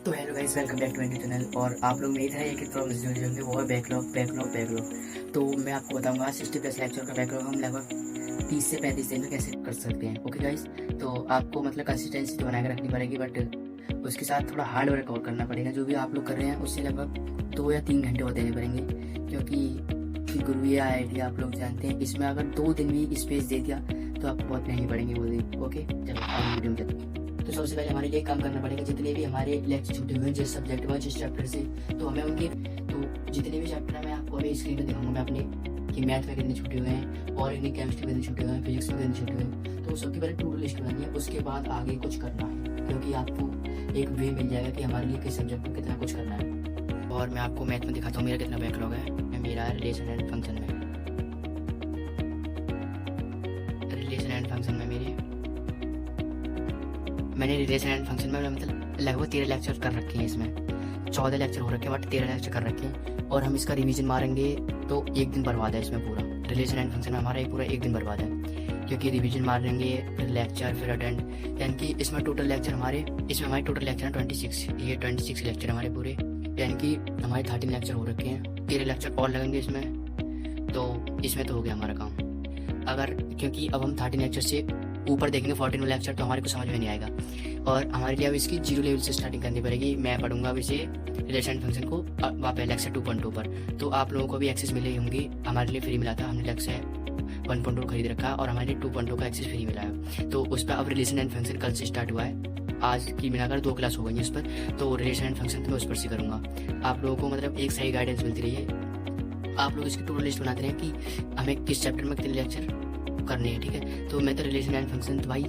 तो hello guys, welcome back to my channel. और आप लोग मेरी तरह एक ही प्रॉब्लम जो होंगे वो है बैकलॉग। तो मैं आपको बताऊंगा 60+ लेक्चर का बैकलॉग हम लगभग 30 से 35 दिन में कैसे कर सकते हैं। ओके गाइस, तो आपको मतलब कंसिस्टेंसी तो बना के रखनी पड़ेगी, बट उसके साथ थोड़ा हार्ड वर्क और करना पड़ेगा। जो भी आप लोग कर रहे हैं उससे लगभग 2 या 3 घंटे और देने पड़ेंगे, क्योंकि गुरु या आइडिया आप लोग जानते हैं, इसमें अगर 2 दिन भी स्पेस दे दिया तो आपको बहुत महंगी पड़ेंगे वो दिन। ओके, चलो आगे वीडियो में चलते हैं। तो सबसे पहले हमारे लिए काम करना पड़ेगा, जितने भी हमारे लेक्चर छूटे हुए हैं जिस सब्जेक्ट में, जिस चैप्टर से, तो हमें उनके तो जितने भी चैप्टर हैं मैं आपको अभी स्क्रीन पे दिखाऊंगा मैं अपने कि मैथ में कितने छूटे हुए हैं, ऑर्गेनिक केमिस्ट्री में कितने छूटे हुए हैं, फिजिक्स में कितने छूटे हुए हैं। तो सबके पहले टू डू लिस्ट बनानी है, उसके बाद आगे कुछ करना है, क्योंकि आपको एक वे मिल जाएगा कि हमारे लिए किस सब्जेक्ट में कितना कुछ करना है। और मैं आपको मैथ में दिखाता हूँ मेरा कितना बैकलॉग है। मेरा रिलेशन एंड फंक्शन में मैंने रिलेशन एंड फंक्शन में मतलब लगभग 13 लेक्चर कर रखे हैं। इसमें 14 लेक्चर हो रखे हैं, बट 13 लेक्चर कर रखे हैं। और हम इसका रिवीजन मारेंगे तो एक दिन बर्बाद है इसमें पूरा। रिलेशन एंड फंक्शन में हमारा पूरा एक दिन बर्बाद है, क्योंकि रिवीजन मारेंगे फिर लेक्चर फिर अटेंड, यानी कि इसमें टोटल लेक्चर हमारे टोटल लेक्चर है 26। ये 26 लेक्चर हमारे पूरे, यानी कि हमारे 13 लेक्चर हो रखे हैं। 13 लेक्चर और लगेंगे इसमें, तो इसमें तो हो गया हमारा काम। अगर क्योंकि अब हम 13 लेक्चर से ऊपर देखेंगे 14 लेक्चर, तो हमारे को समझ में नहीं आएगा। और हमारे लिए अब इसकी 0 लेवल से स्टार्टिंग करनी पड़ेगी। मैं पढ़ूंगा अब इसे रिलेशन एंड फंक्शन को वहाँ पे लेक्चर 2.2 पर, तो आप लोगों को भी एक्सेस मिली होंगी। हमारे लिए फ्री मिला था, हमने लेक्चर 1.2 खरीद रखा और हमारे लिए 2.2 का एक्सेस फ्री मिला है। तो उस पर अब रिलेशन एंड फंक्शन कल से स्टार्ट हुआ है। आज की मिलाकर 2 क्लास हो गई है उस पर, तो रिलेशन एंड फंक्शन तो मैं उस पर से करूँगा। आप लोगों को मतलब एक सही गाइडेंस मिलती रही है। आप लोग इसकी टोटल लिस्ट बनाते रहे कि हमें किस चैप्टर में कितने लेक्चर करने हैं, ठीक है। तो मैं तो रिलेशन एंड फंक्शन तो भाई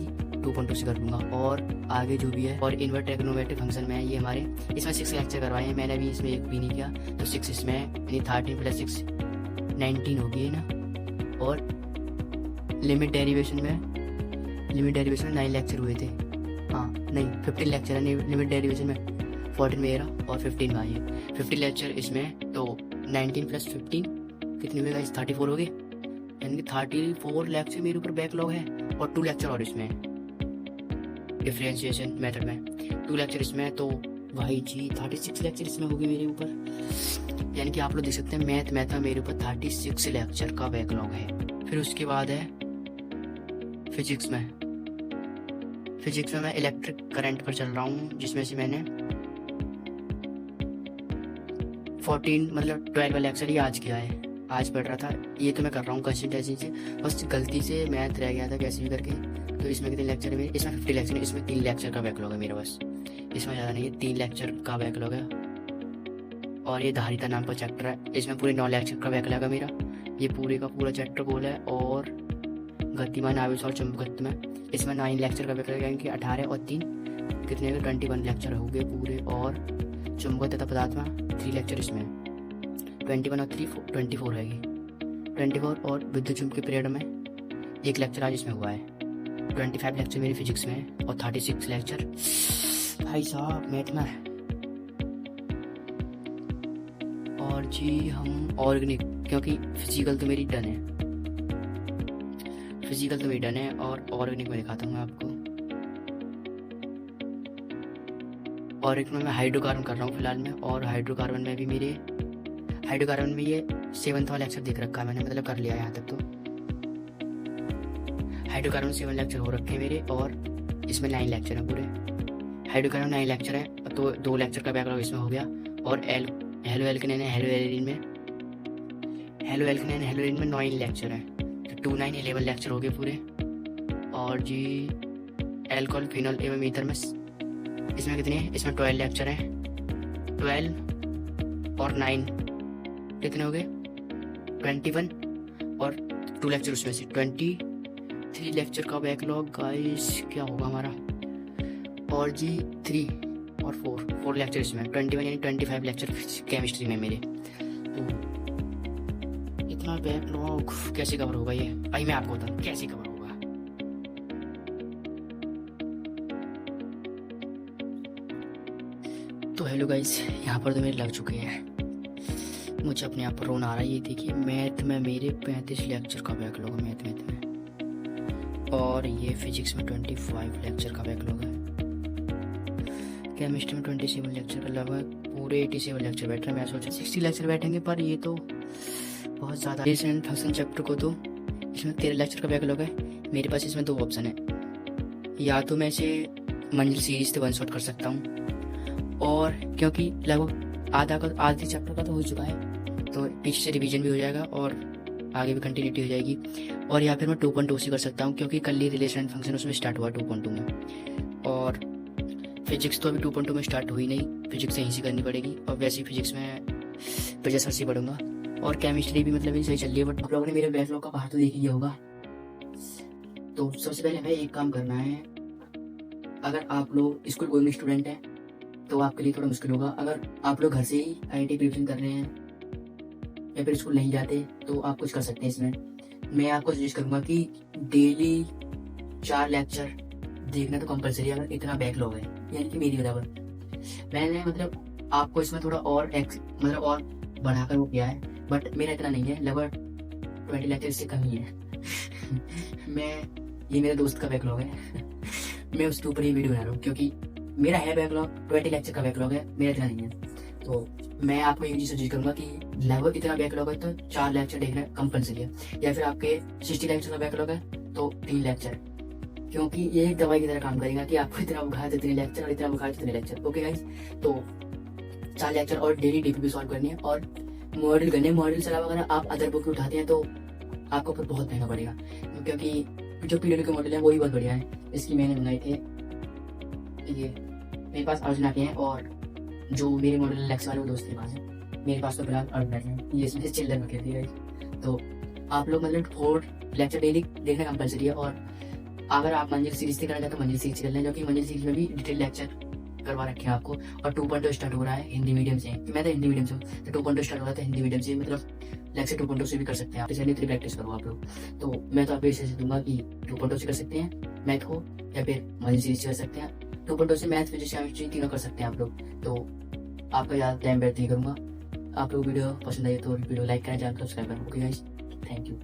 2.2 से कर दूंगा, और आगे जो भी है। और इन्वर्ट ट्रिग्नोमेट्री फंक्शन में ये हमारे इसमें 6 लेक्चर करवाए हैं मैंने, अभी इसमें एक भी नहीं किया। तो 6 इसमें यानी 13 + 6 19 होगी है ना। और लिमिट डेरिवेशन में 9 लेक्चर हुए थे। हाँ नहीं, 15 लेक्चर है लिमिट डेरिवेशन में। 14 मेरा और 15 भाई है। 50 लेक्चर इसमें, तो 19 + 15 कितने हुए गाइस? 34 हो गए, यानी कि 34 लेक्चर मेरे ऊपर बैकलॉग है। और 2 लेक्चर और इसमें डिफरेंशिएशन मेथड में 2 लेक्चर इसमें, तो भाई जी 36 लेक्चर इसमें होगी मेरे ऊपर। यानी कि आप लोग देख सकते हैं मैथ में मेरे ऊपर 36 लेक्चर का बैकलॉग है। फिर उसके बाद है फिजिक्स में मैं इलेक्ट्रिक करंट पर चल रहा हूँ, जिसमें से मैंने 14 मतलब 12 लेक्चर ही आज किया है। आज पढ़ रहा था, ये तो मैं कर रहा हूँ कंसिस्टेंसी से। बस गलती से मैथ रह गया था कैसे भी करके। तो इसमें कितने लेक्चर है मेरे? इसमें 50 लेक्चर है। इसमें 3 लेक्चर का बैकलॉग है मेरा, बस इसमें ज़्यादा नहीं है, 3 लेक्चर का बैकलॉग है। और ये धारिता नाम का चैप्टर है, इसमें पूरे 9 लेक्चर का बैकलॉग है मेरा। ये पूरे का पूरा चैप्टर गोल है। और गतिमान आवेश और चुंबकत्व में इसमें 9 लेक्चर का बैकलॉग है, यानी कि 18 और 3 कितने के 21 लेक्चर हो गए पूरे। और चुंबक तथा पदार्थ में 3 लेक्चर इसमें, 21 और 3 24 है ये 24। और विद्युत चुंबकीय पीरियड में 1 लेक्चर आज इसमें हुआ है। 25 लेक्चर मेरी फिजिक्स में है, और 36 लेक्चर भाई साहब मैथ में। और जी हम ऑर्गेनिक, क्योंकि फिजिकल तो मेरी डन है, और ऑर्गेनिक में दिखाता हूँ मैं आपको। ऑर्गेनिक में मैं हाइड्रोकार्बन कर रहा हूँ फिलहाल में। और हाइड्रोकार्बन में ये 7वां लेक्चर देख रखा है मैंने, मतलब कर लिया यहाँ तक। तो हाइड्रोकार्बन 7 लेक्चर हो रखे हैं मेरे, और इसमें 9 लेक्चर हैं पूरे। हाइड्रोकार्बन 9 लेक्चर है, तो 2 लेक्चर का बैकलॉग इसमें हो गया। और हेलो एल्केन में 9 लेक्चर है, तो 2 9 11 लेक्चर हो गए पूरे। और जी एल्कोहल फिनॉल एवं ईथर में इसमें कितने हैं? इसमें 12 लेक्चर हैं। 12 और 9 कितने हो गए? 21। और 2 लेक्चर उसमें से 23 लेक्चर का बैकलॉग गाइस क्या होगा हमारा। और जी 3 और 4 लेक्चर इसमें, 21 यानी 25 लेक्चर केमिस्ट्री में मेरे। तो इतना बैकलॉग कैसे कवर होगा ये? भाई मैं आपको बताऊँ कैसे कवर होगा। तो हेलो गाइस, यहाँ पर तो मेरे लग चुके हैं। मुझे अपने आप पर रोना आ रहा है। ये देखिए मैथ में मेरे 35 लेक्चर का बैकलॉग है मैथ में। और ये फिजिक्स में 25 लेक्चर का बैकलॉग है। केमिस्ट्री में 27 लेक्चर का लगभग पूरे 87 लेक्चर बैठ रहे हैं। मैं सोचा 60 लेक्चर बैठेंगे, पर ये तो बहुत ज़्यादा। रिलेशन एंड फंक्शन चैप्टर को तो इसमें 13 लेक्चर का बैकलॉग है। मेरे पास इसमें 2 ऑप्शन है, या तो मैं इसे मंजिल सीरीज से 1 शॉट कर सकता हूँ, और क्योंकि लगभग आधी चैप्टर का तो हो चुका है, तो पीछे से रिवीजन भी हो जाएगा और आगे भी कंटिन्यूटी हो जाएगी। और या फिर मैं 2.2 से कर सकता हूँ, क्योंकि कल ही रिलेशन एंड फंक्शन उसमें स्टार्ट हुआ 2.2 में। और फिजिक्स तो अभी 2.2 में स्टार्ट हुई नहीं, फिजिक्स यहीं से करनी पड़ेगी। और वैसे ही फिजिक्स में वजह सर से पढ़ूंगा, और केमिस्ट्री भी मतलब सही चल रही है। बट आप लोगों ने मेरे बैकलॉग का बाहर तो देख लिया होगा। तो सबसे पहले हमें एक काम करना है, अगर आप लोग स्कूल गोइंग स्टूडेंट हैं तो आपके लिए थोड़ा मुश्किल होगा। अगर आप लोग घर से ही IIT प्रिपरेशन कर रहे हैं या फिर स्कूल नहीं जाते तो आप कुछ कर सकते हैं। इसमें मैं आपको सजेस्ट करूंगा कि डेली 4 लेक्चर देखना तो कंपलसरी है, अगर इतना बैकलॉग है, यानी कि मेरी बराबर। मैंने मतलब आपको इसमें थोड़ा और मतलब और बढ़ाकर वो किया है, बट मेरा इतना नहीं है, लगभग 20 लेक्चर से कम ही है। ये मेरे दोस्त का बैकलॉग है। मैं उसके ऊपर ये वीडियो बना रहा हूँ, क्योंकि मेरा है बैकलॉग, 20 लेक्चर का बैकलॉग है, मेरा इतना नहीं है। तो मैं आपको ये चीज सजेस्ट करूंगा कि लगभग इतना बैकलॉग है तो 4 लेक्चर देखना कंपलसरी है, या फिर आपके 60 लेक्चर का बैकलॉग है तो 3 लेक्चर, क्योंकि ये एक दवाई की तरह काम करेगा कि आपको इतना बुखार तो 3 लेक्चर, और इतना बुखार तो 3 लेक्चर। ओके गाइस, तो 4 लेक्चर और डेली DPP सॉल्व करनी है, और मॉडल करने। मॉडल से अलावा अगर आप अदर बुक उठाते हैं तो आपको फिर बहुत महंगा पड़ेगा, क्योंकि जो PW के मॉडल है वो ही बहुत बढ़िया है। इसकी मैंने मंगाए थे, ये मेरे पास अर्जुना के हैं, और जो मेरे मॉडल लेक्स वाले वो दोस्त के पास है। मेरे पास तो फिलहाल अर्जुना के हैं, ये इसमें चिल्ड्रन रखे थे। तो आप लोग मतलब 4 लेक्चर डेली देखना कंपलसरी है। और अगर आप मंजिल सीरीज से करना चाहते तो मंजिल सीरीज कर लें, जो कि मंजिल सीरीज में भी डिटेल लेक्चर करवा रखे हैं आपको। और 2.2 स्टार्ट हो रहा है हिंदी मीडियम से, मैं तो हिंदी मीडियम से हूँ, तो 2.2 स्टार्ट हो रहा था हिंदी मीडियम से, मतलब लेक्चर 2.2 से भी कर सकते हैं आप। इसलिए 3 प्रैक्टिस करो आप लोग। तो मैं तो आपको इसे दूंगा कि 2.2 से कर सकते हैं मैथ को, या फिर मंजिल सीरीज से कर सकते हैं। 2.2 से मैथ, फिजिक्स, केमिस्ट्री तीनों कर सकते हैं आप लोग। तो आपका ज़्यादा टाइम व्यर्थ नहीं करूँगा। आप लोग वीडियो पसंद आई तो वीडियो लाइक करें, चैनल सब्सक्राइब करें। Okay guys, thank you.